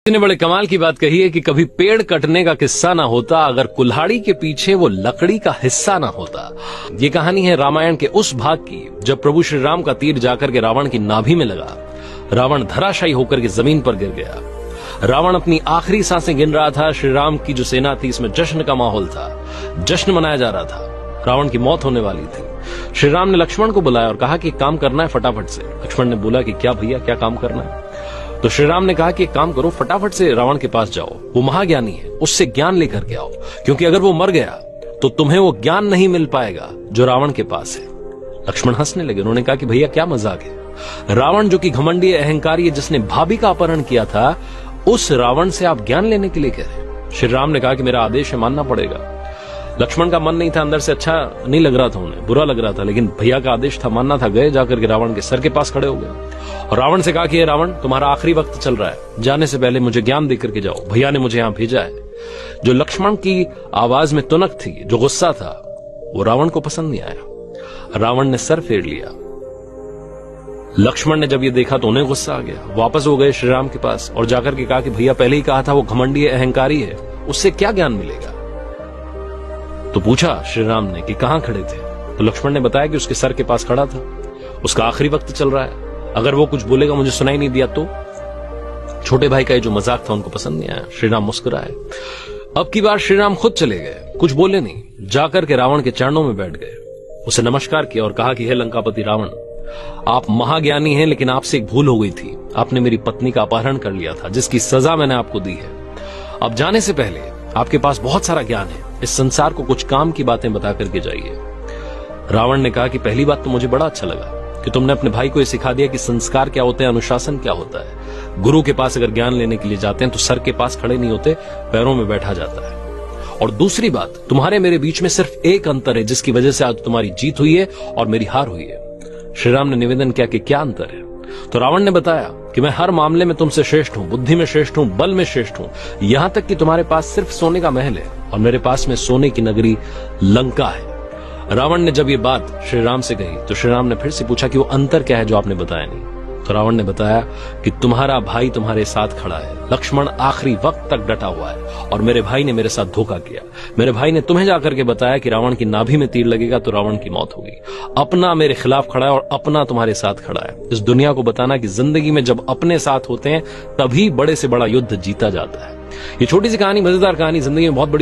ने बड़े कमाल की बात कही है कि कभी पेड़ कटने का किस्सा ना होता अगर कुल्हाड़ी के पीछे वो लकड़ी का हिस्सा ना होता। ये कहानी है रामायण के उस भाग की जब प्रभु श्री राम का तीर जाकर के रावण की नाभि में लगा। रावण धराशायी होकर के जमीन पर गिर गया। रावण अपनी आखिरी सांसें गिन रहा था। श्री राम की जो सेना थी इसमें जश्न का माहौल था, जश्न मनाया जा रहा था। रावण की मौत होने वाली थी। श्री राम ने लक्ष्मण को बुलाया और कहा कि एक काम करना है फटाफट से। लक्ष्मण ने बोला कि क्या भैया, क्या काम करना है? तो श्री राम ने कहा कि एक काम करो, फटाफट से रावण के पास जाओ, वो महाज्ञानी है, उससे ज्ञान लेकर के आओ, क्योंकि अगर वो मर गया तो तुम्हें वो ज्ञान नहीं मिल पाएगा जो रावण के पास है। लक्ष्मण हंसने लगे। उन्होंने कहा कि भैया क्या मजाक है, रावण जो कि घमंडी अहंकारी है, जिसने भाभी का अपहरण किया था, उस रावण से आप ज्ञान लेने के लिए कह रहे हैं? श्री राम ने कहा कि मेरा आदेश है, मानना पड़ेगा। लक्ष्मण का मन नहीं था, अंदर से अच्छा नहीं लग रहा था, उन्हें बुरा लग रहा था, लेकिन भैया का आदेश था, मानना था। गए, जाकर के रावण के सर के पास खड़े हो गए और रावण से कहा कि रावण, तुम्हारा आखिरी वक्त चल रहा है, जाने से पहले मुझे ज्ञान देकर के जाओ, भैया ने मुझे यहां भेजा है। जो लक्ष्मण की आवाज में तुनक थी, जो गुस्सा था, वो रावण को पसंद नहीं आया। रावण ने सर फेर लिया। लक्ष्मण ने जब ये देखा तो उन्हें गुस्सा आ गया। वापस हो गए श्री राम के पास और जाकर के कहा कि भैया पहले ही कहा था वो घमंडी अहंकारी है, उससे क्या ज्ञान मिलेगा? तो पूछा श्री राम ने कि कहां खड़े थे? तो लक्ष्मण ने बताया कि उसके सर के पास खड़ा था, उसका आखिरी वक्त चल रहा है, अगर वो कुछ बोलेगा मुझे सुनाई नहीं दिया तो। छोटे भाई का ये जो मजाक था उनको पसंद नहीं आया। श्री राम मुस्कुराए। अब की बार श्री राम खुद चले गए, कुछ बोले नहीं, जाकर के रावण के चरणों में बैठ गए, उसे नमस्कार किया और कहा कि हे लंकापति रावण, आप महाज्ञानी हैं, लेकिन आपसे एक भूल हो गई थी। आपने मेरी पत्नी का अपहरण कर लिया था, जिसकी सजा मैंने आपको दी है। अब जाने से पहले आपके पास बहुत सारा ज्ञान है, इस संसार को कुछ काम की बातें बता करके जाइए। रावण ने कहा कि पहली बात तो मुझे बड़ा अच्छा लगा कि तुमने अपने भाई को यह सिखा दिया कि संस्कार क्या होते हैं, अनुशासन क्या होता है। गुरु के पास अगर ज्ञान लेने के लिए जाते हैं तो सर के पास खड़े नहीं होते, पैरों में बैठा जाता है। और दूसरी बात, तुम्हारे मेरे बीच में सिर्फ एक अंतर है, जिसकी वजह से आज तुम्हारी जीत हुई है और मेरी हार हुई है। श्री राम ने निवेदन किया कि क्या अंतर है? तो रावण ने बताया कि मैं हर मामले में तुमसे श्रेष्ठ हूं, बुद्धि में श्रेष्ठ हूं, बल में श्रेष्ठ हूं, यहां तक कि तुम्हारे पास सिर्फ सोने का महल है और मेरे पास में सोने की नगरी लंका है। रावण ने जब ये बात श्री राम से कही तो श्री राम ने फिर से पूछा कि वो अंतर क्या है जो आपने बताया नहीं? तो रावण ने बताया कि तुम्हारा भाई तुम्हारे साथ खड़ा है, लक्ष्मण आखिरी वक्त तक डटा हुआ है और मेरे भाई ने मेरे साथ धोखा किया। मेरे भाई ने तुम्हें जाकर के बताया कि रावण की नाभि में तीर लगेगा तो रावण की मौत होगी। अपना मेरे खिलाफ खड़ा है और अपना तुम्हारे साथ खड़ा है। इस दुनिया को बताना कि जिंदगी में जब अपने साथ होते हैं तभी बड़े से बड़ा युद्ध जीता जाता है। ये छोटी सी कहानी, मजेदार कहानी, जिंदगी में बहुत बड़ी